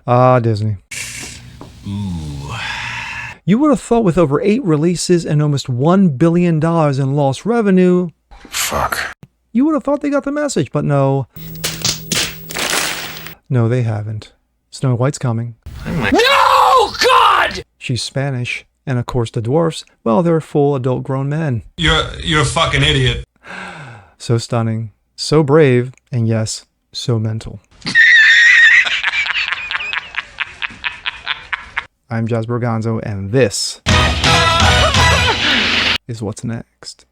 Ah, Disney. Ooh. You would have thought with over 8 releases and almost $1 billion in lost revenue, Fuck. you would have thought they got the message, but no. No, they haven't. Snow White's coming. No, God! She's Spanish. And of course the dwarfs, well, they're full adult grown men. You're a fucking idiot. So stunning, so brave, and yes, so mental. I'm Jazz Borganzo, and this is what's next.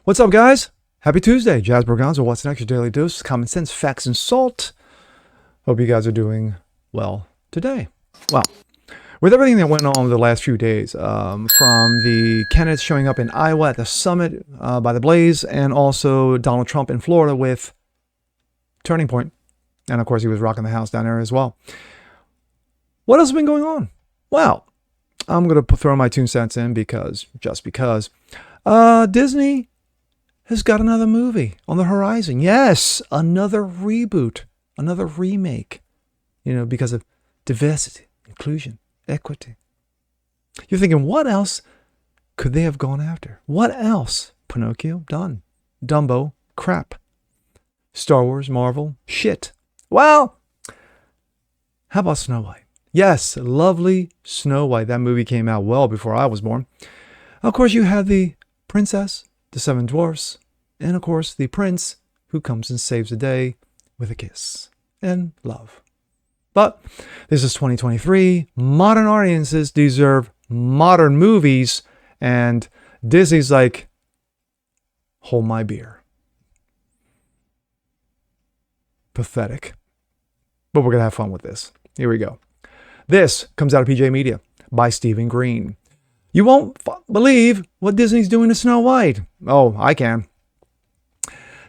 What's up, guys? Happy Tuesday. Jazz Borganzo, what's next? Your daily dose, common sense, facts, and salt. Hope you guys are doing well today. Well, with everything that went on the last few days, from the candidates showing up in Iowa at the summit by the Blaze, and also Donald Trump in Florida with Turning Point. And of course, he was rocking the house down there as well. What else has been going on? Well, I'm going to throw my 2 cents in because Disney has got another movie on the horizon. Yes, another reboot, another remake, because of diversity, inclusion, equity. You're thinking, what else could they have gone after? What else? Pinocchio, done. Dumbo, crap. Star Wars, Marvel, shit. Well, how about Snow White? Yes, lovely Snow White. That movie came out well before I was born. Of course, you had the princess, the 7 dwarfs, and of course, the prince who comes and saves the day with a kiss and love. But this is 2023. Modern audiences deserve modern movies, and Disney's like, hold my beer. Pathetic. But we're going to have fun with this. Here we go. This comes out of PJ Media by Stephen Green. You won't believe what Disney's doing to Snow White. Oh, I can.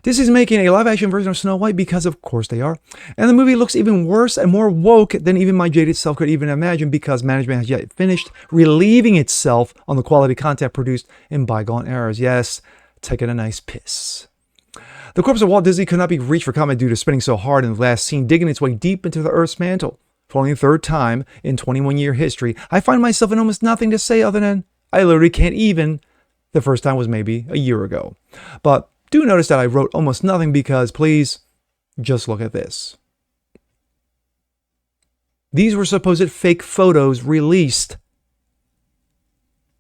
Disney's making a live-action version of Snow White because, of course, they are. And the movie looks even worse and more woke than even my jaded self could even imagine because management has yet finished relieving itself on the quality content produced in bygone eras. Yes, taking a nice piss. The corpse of Walt Disney could not be reached for comment due to spinning so hard in the last scene, digging its way deep into the Earth's mantle. For only the 3rd time in 21-year history, I find myself in almost nothing to say other than I literally can't even. The first time was maybe a year ago. But do notice that I wrote almost nothing because, please, just look at this. These were supposed fake photos released.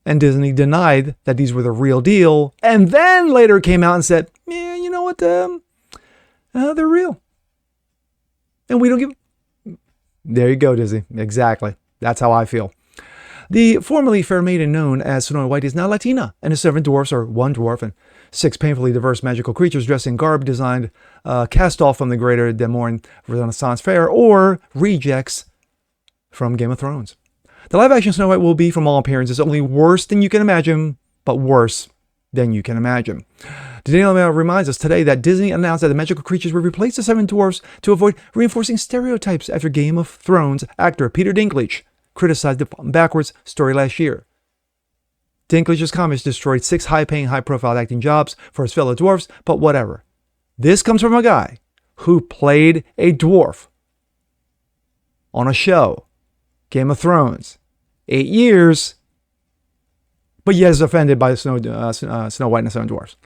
And Disney denied that these were the real deal. And then later came out and said, yeah, you know what? They're real. And we don't give... There you go, Disney. Exactly. That's how I feel. The formerly fair maiden known as Snow White is now Latina, and the 7 dwarfs are 1 dwarf and 6 painfully diverse magical creatures dressed in garb designed cast off from the Greater Des Moines Renaissance Fair or rejects from Game of Thrones. The live-action Snow White will be, from all appearances, only worse than you can imagine, but worse than you can imagine. The Daily Mail reminds us today that Disney announced that the magical creatures would replace the 7 dwarfs to avoid reinforcing stereotypes after Game of Thrones actor Peter Dinklage criticized the backwards story last year. Dinklage's comments destroyed 6 high-paying, high-profile acting jobs for his fellow dwarfs, but whatever. This comes from a guy who played a dwarf on a show, Game of Thrones, 8 years, but yet is offended by Snow White and the 7 dwarfs.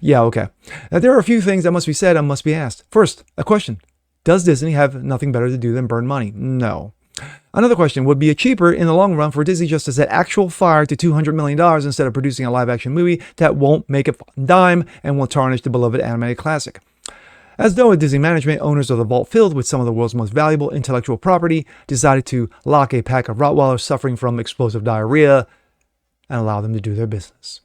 Yeah, okay. Now, there are a few things that must be said and must be asked. First, a question. Does Disney have nothing better to do than burn money? No. Another question, would be it cheaper in the long run for Disney just to set actual fire to $200 million instead of producing a live-action movie that won't make a dime and will tarnish the beloved animated classic? As though a Disney management, owners of the vault filled with some of the world's most valuable intellectual property, decided to lock a pack of Rottweilers suffering from explosive diarrhea and allow them to do their business.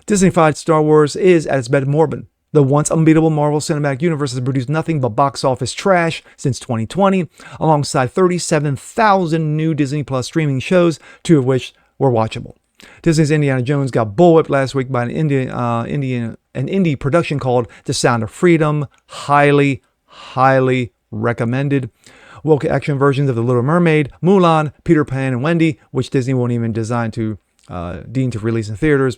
Disney-fied Star Wars is, at its best, morbid. The once unbeatable Marvel Cinematic Universe has produced nothing but box office trash since 2020, alongside 37,000 new Disney Plus streaming shows, 2 of which were watchable. Disney's Indiana Jones got bullwhipped last week by an indie production called The Sound of Freedom. Highly recommended. Woke action versions of The Little Mermaid, Mulan, Peter Pan, and Wendy, which Disney won't even design to deemed to release in theaters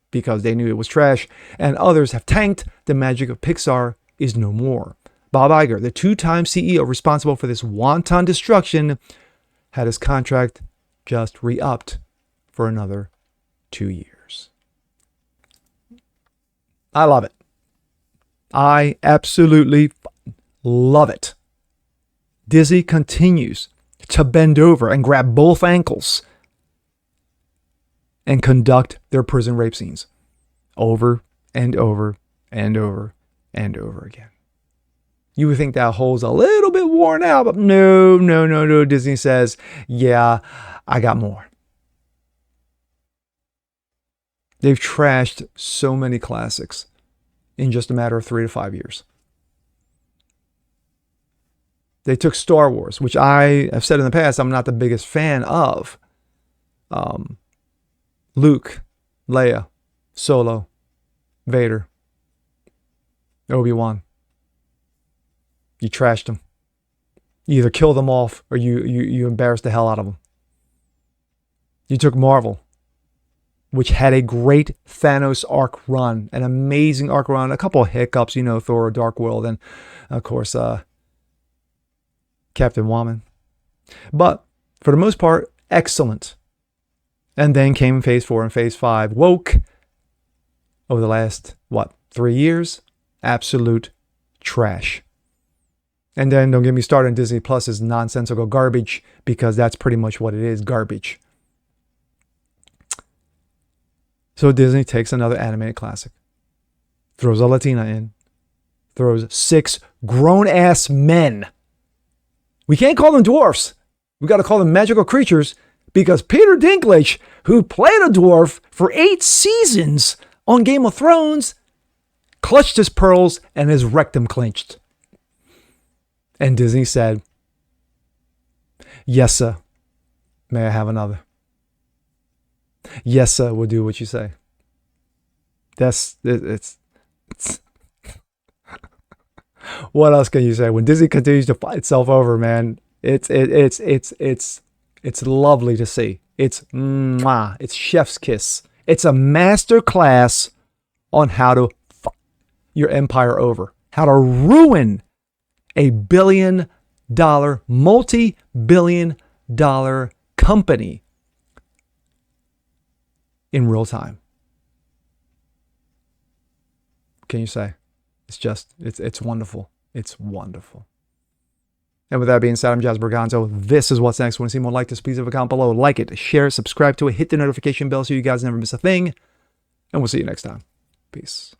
because they knew it was trash, and others have tanked. The magic of Pixar is no more. Bob Iger, the two-time CEO responsible for this wanton destruction, had his contract just re-upped for another 2 years. I love it. I absolutely love it. Disney continues to bend over and grab both ankles and conduct their prison rape scenes over and over and over and over again. You would think that hole's a little bit worn out, but no. Disney says, yeah, I got more. They've trashed so many classics in just a matter of 3 to 5 years. They took Star Wars, which I have said in the past I'm not the biggest fan of. Luke, Leia, Solo, Vader, Obi-Wan. You trashed them. You either kill them off or you embarrass the hell out of them. You took Marvel, which had a great Thanos arc run, an amazing arc run, a couple of hiccups, Thor, Dark World, and of course, Captain Woman. But for the most part, excellent. And then came Phase 4 and Phase 5. Woke over the last, 3 years? Absolute trash. And then don't get me started on Disney Plus's nonsensical garbage, because that's pretty much what it is, garbage. So Disney takes another animated classic, throws a Latina in, throws 6 grown-ass men. We can't call them dwarfs. We got to call them magical creatures, because Peter Dinklage, who played a dwarf for 8 seasons on Game of Thrones, clutched his pearls and his rectum clenched. And Disney said, yes, sir. May I have another? Yes, sir. We'll do what you say. It's what else can you say? When Disney continues to fight itself over, man, it's lovely to see. It's mwah. It's chef's kiss. It's a master class on how to fuck your empire over, how to ruin a billion-dollar, multi-billion-dollar company in real time. What can you say? It's wonderful. It's wonderful. And with that being said, I'm Jazz Berganzo. This is What's Next. Want to see more like this? Please leave a comment below. Like it, share it, subscribe to it, hit the notification bell so you guys never miss a thing. And we'll see you next time. Peace.